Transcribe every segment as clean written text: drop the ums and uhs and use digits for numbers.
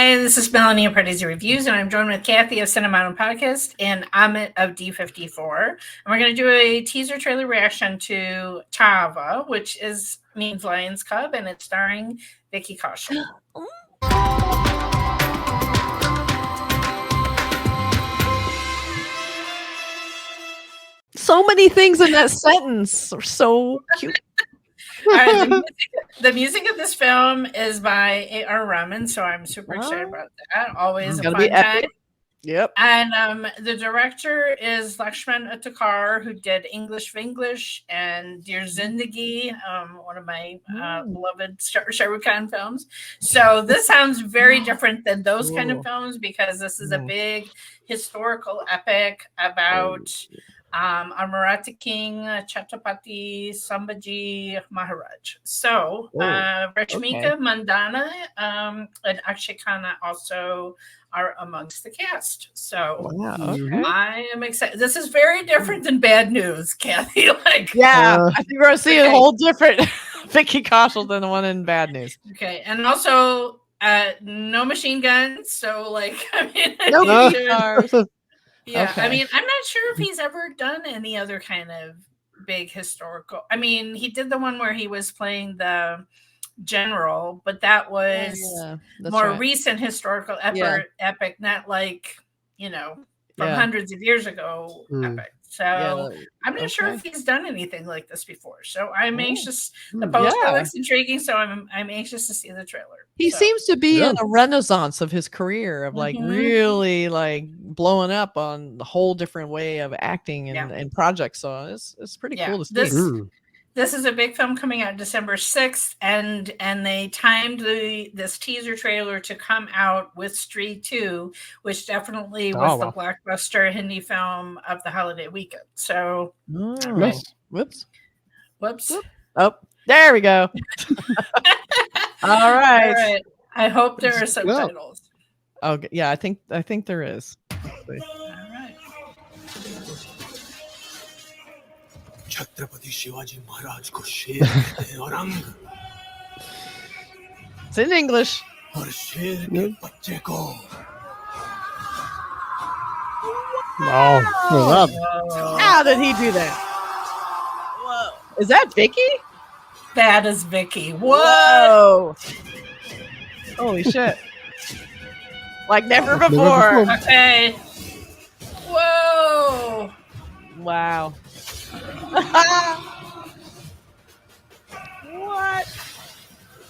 Hi, this is Melanie of Pardesi Reviews, and I'm joined with Kathy of Cinema Podcast and Amit of D54. And we're going to do a teaser trailer reaction to Chhaava, which means Lion's Cub, and it's starring Vicky Kaushal. So many things in that sentence are so cute. All right, the music of this film is by A.R. Rahman, so I'm super excited about that. Always a fun time. Yep. And the director is Laxman Utekar, who did English of English and Dear Zindagi, one of my beloved Shah Rukh Khan films. So this sounds very different than those kind of films because this is a big historical epic about a Maratha king, Chhatrapati, Sambhaji, Maharaj. So Rashmika, Mandanna, and Akshaye Khanna also are amongst the cast. So I am excited. This is very different than Bad News, Kathy. I think we're going to see a whole different Vicky Kaushal than the one in Bad News. Okay, and also no machine guns. So no cars. Yeah, okay. I mean, I'm not sure if he's ever done any other kind of big historical. I mean, he did the one where he was playing the general, but that was more recent historical epic, not like, from hundreds of years ago epic. So I'm not sure if he's done anything like this before. So I'm anxious. The poster looks intriguing, so I'm anxious to see the traiailer. He seems to be in a renaissance of his career of really blowing up on the whole different way of acting and projects. So it's pretty cool to see. This is a big film coming out December 6th, and they timed this teaser trailer to come out with Stree 2, which definitely was the blockbuster Hindi film of the holiday weekend. So, whoops. Oh, there we go. All right. I hope there are subtitles. Okay, yeah, I think there is. Chhatrapati Shivaji Maharaj ko sher kehte hain aur ang. It's in English. Aur sher ke bacche ko. Wow. How did he do that? Whoa. Is that Vicky? That is Vicky. Whoa. Holy shit. Like never before. Okay. Whoa. Wow. What?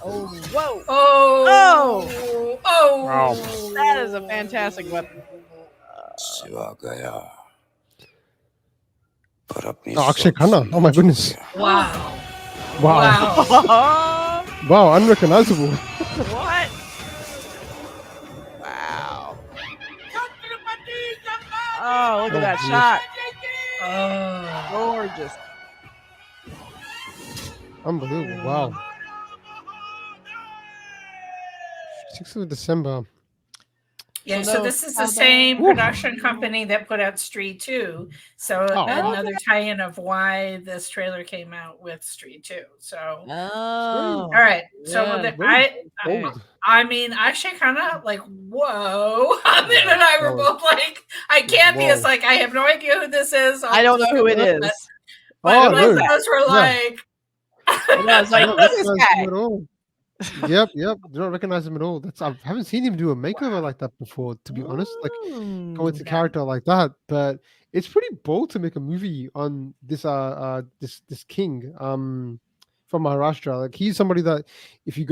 Oh, whoa. Oh. Wow. That is a fantastic weapon. Akshaye Khanna. Oh my goodness. Wow. Wow, unrecognizable. What? Wow. Oh, look at that shot. Oh, gorgeous. Unbelievable. Wow. 6th of December. Yeah, so this is the same production company that put out Stree 2. So another tie-in of why this trailer came out with Stree 2. So all right. So I mean, Akshaye Khanna, whoa. Amit and I were both like, I can't be. It's like I have no idea who this is. I don't know who it is. But both of us were like, I was like, who's this guy? Yep. Do not recognize him at all. I haven't seen him do a makeover like that before, to be honest. Go into character like that. But it's pretty bold to make a movie on this this king from Maharashtra. He's somebody that if you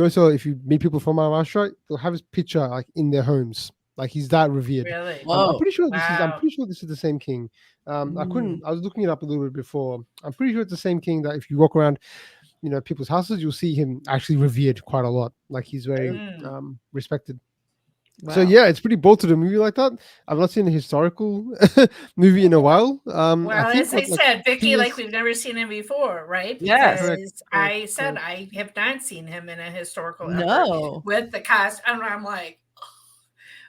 meet people from Maharashtra, they'll have his picture in their homes. He's that revered. Really? I'm pretty sure this is the same I was looking it up a little bit before. I'm pretty sure it's the same king that if you walk around people's houses, you'll see him actually revered quite a lot. He's very respected. Wow. So it's pretty bold to do a movie like that. I've not seen a historical movie in a while. Well, as I said, Vicky, we've never seen him before, right? Yes. Because I said I have not seen him in a historical effort with the cast. And I'm like,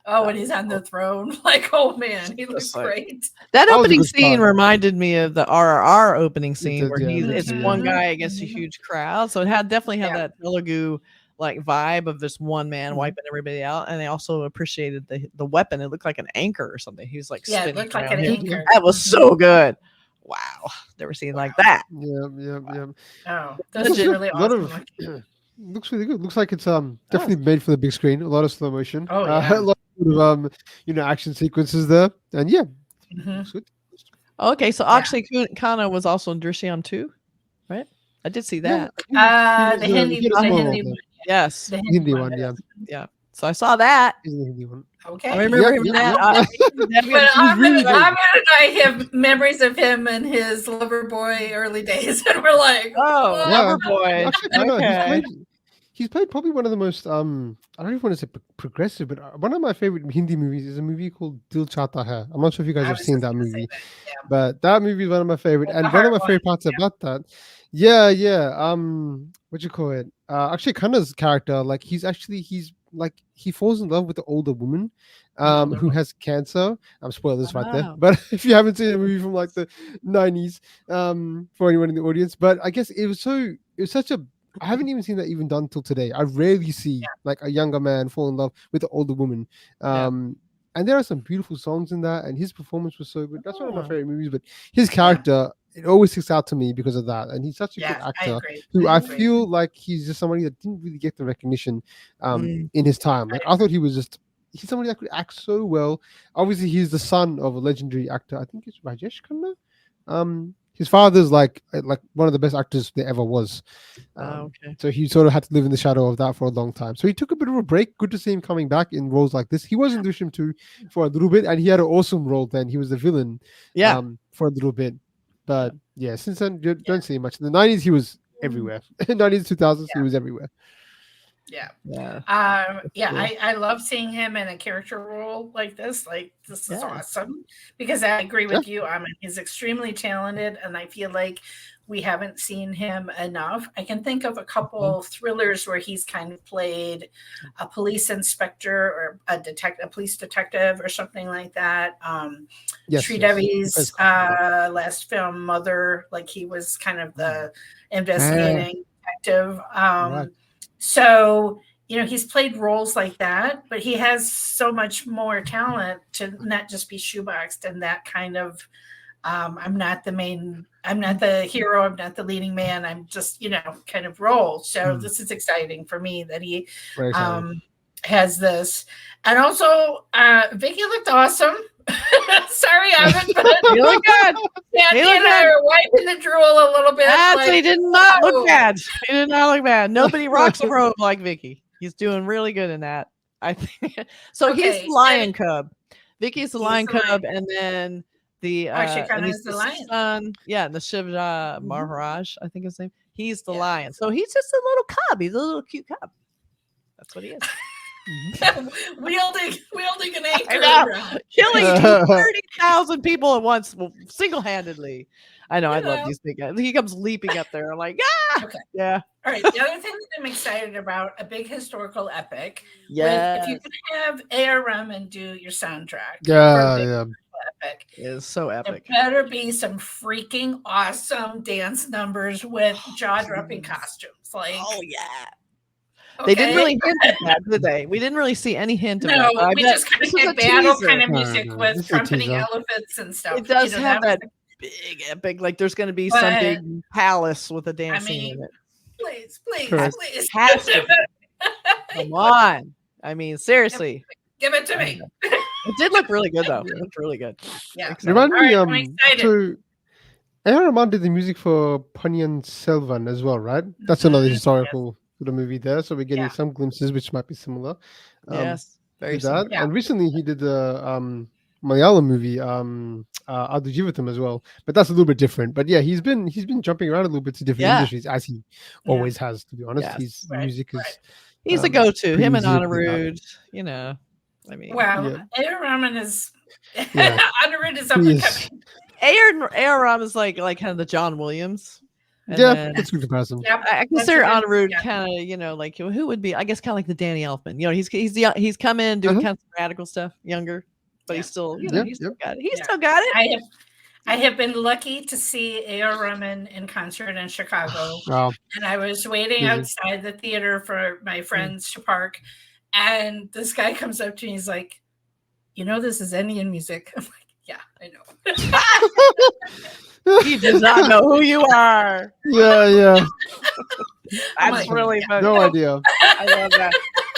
when he's on the throne, oh man, he looks great. That opening scene reminded me of the RRR opening scene where it's one guy against a huge crowd. So it definitely had that Telugu like vibe of this one man wiping everybody out, and they also appreciated the weapon. It looked like an anchor or something. He was like Yeah, it spinning looked like around an him. anchor. That was so good. Wow, never seen like that. Yeah. Oh, that's Looks good. really A lot awesome. of looks really good. Looks like it's definitely made for the big screen. A lot of slow motion. Oh, yeah. A lot of action sequences there, and yeah, looks good. Okay, so Akshaye Khanna was also in Drishyam too, right? I did see that. The Hindi one. Yes, The Hindi one. yeah. So I saw that. He's the Hindi one. Okay. I remember him in that. But Amit and I have memories of him and his lover boy early days, and we're like, oh, lover boy. Actually, Okay. he's played probably one of the most I don't even want to say progressive, but one of my favorite Hindi movies is a movie called Dil Chahta Hai. I'm not sure if you guys have seen that movie, but that movie is one of my favorite. And one of my favorite parts about that, what you call it? Akshaye Khanna's character, like he's like he falls in love with the older woman, who has cancer. I'm spoilers right there, but if you haven't seen a movie from like the 90s, for anyone in the audience, but I guess it was such a. I haven't even seen that even done till today. I rarely see like a younger man fall in love with the older woman. And there are some beautiful songs in that, and his performance was so good. That's one of my favorite movies. But his character, it always sticks out to me because of that. And he's such a good actor I feel like he's just somebody that didn't really get the recognition in his time. Like I thought he's somebody that could act so well. Obviously, he's the son of a legendary actor. I think it's Rajesh Khanna. His father's like one of the best actors there ever was. So he sort of had to live in the shadow of that for a long time. So he took a bit of a break. Good to see him coming back in roles like this. He was in Drishyam 2 for a little bit, and he had an awesome role then. He was the villain for a little bit. But yeah, since then, you don't see him much. In the 90s, he was everywhere. In the 90s, 2000s, he was everywhere. I love seeing him in a character role like this. Like this is awesome because I agree with you. I mean, he's extremely talented, and I feel like we haven't seen him enough. I can think of a couple thrillers where he's kind of played a police inspector or a police detective or something like that. Sridevi's last film, Mother, like he was kind of the investigating detective. So, he's played roles like that, but he has so much more talent to not just be shoeboxed in that kind of, I'm not the hero, I'm not the leading man, I'm just, kind of role. So this is exciting for me that he has this. And also, Vicky looked awesome. Sorry, Amit, but you look good. Sandy and I are wiping the drool a little bit. He did not look bad. He did not look bad. Nobody rocks a robe like Vicky. He's doing really good in that. I think so. He's the lion cub. Vicky's the lion cub, and then the is the lion. Son, the Shivaji Maharaj, I think his name. He's the lion. So he's just a little cub. He's a little cute cub. That's what he is. wielding an anchor, killing 30,000 people at once, single-handedly. I know. I love these big guys. He comes leaping up there. I'm like, yeah. All right. The other thing that I'm excited about, a big historical epic. Yeah. If you can have A.R. Rahman do your soundtrack. Epic. It's so epic. There better be some freaking awesome dance numbers with jaw-dropping costumes. Like, They didn't really hint at that, did they? We didn't really see any hint of that. No, we just kind of had battle kind of music with trumpeting elephants and stuff. It does have that big epic, like there's going to be some big palace with a dance scene in it. Please. Come on. I mean, seriously. Give it to me. It did look really good, though. It looked really good. Yeah. Remind me, so A.R. Rahman did the music for Ponniyin Selvan as well, right? That's another historical the movie there, so we're getting some glimpses which might be similar. Yes, very similar. And recently he did the Malayalam movie Adu Jivatam as well, but that's a little bit different. But yeah, he's been jumping around a little bit to different industries as he always has, to be honest. His music is he's a go-to. Him and Anirudh, I mean, A.R. Rahman is Anirudh is up and coming. A.R. Rahman is like kind of the John Williams. That's a good comparison. I consider Anirudh kind of, like who would be, I guess, kind of like the Danny Elfman. He's come in doing kind of radical stuff, younger, but he's still, he's still got it. He's still got it. I have been lucky to see A.R. Rahman in concert in Chicago. Wow. And I was waiting outside the theater for my friends to park. And this guy comes up to me. He's like, you know, this is Indian music. I'm like, yeah, I know. He does not know who you are. Yeah. That's like, really funny. No idea. I love that.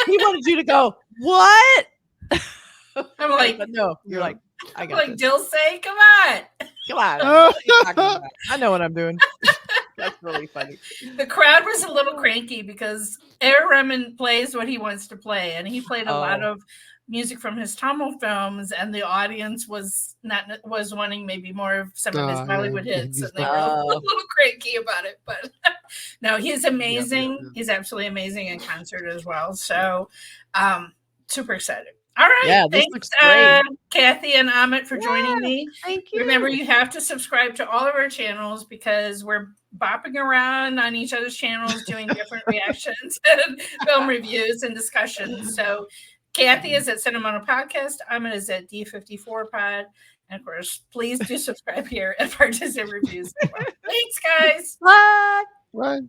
He wanted you to go, what? I'm like, but no, you're like, I got this. Dilsey, come on. Come on. What are you talking about? I know what I'm doing. That's really funny. The crowd was a little cranky because A.R. Rahman plays what he wants to play, and he played a lot of music from his Tamil films, and the audience was wanting maybe more of some of his Bollywood hits, and they were a little cranky about it. But no, he's amazing. Yeah. He's absolutely amazing in concert as well. So, super excited. All right. Yeah, thanks, Kathy and Amit, for joining me. Thank you. Remember, you have to subscribe to all of our channels because we're bopping around on each other's channels doing different reactions and film reviews and discussions. So Kathy is at Cinema Podcast. Amit is at D54 Pod. And of course, please do subscribe here at Pardesi Reviews. Thanks, guys. Bye. Bye.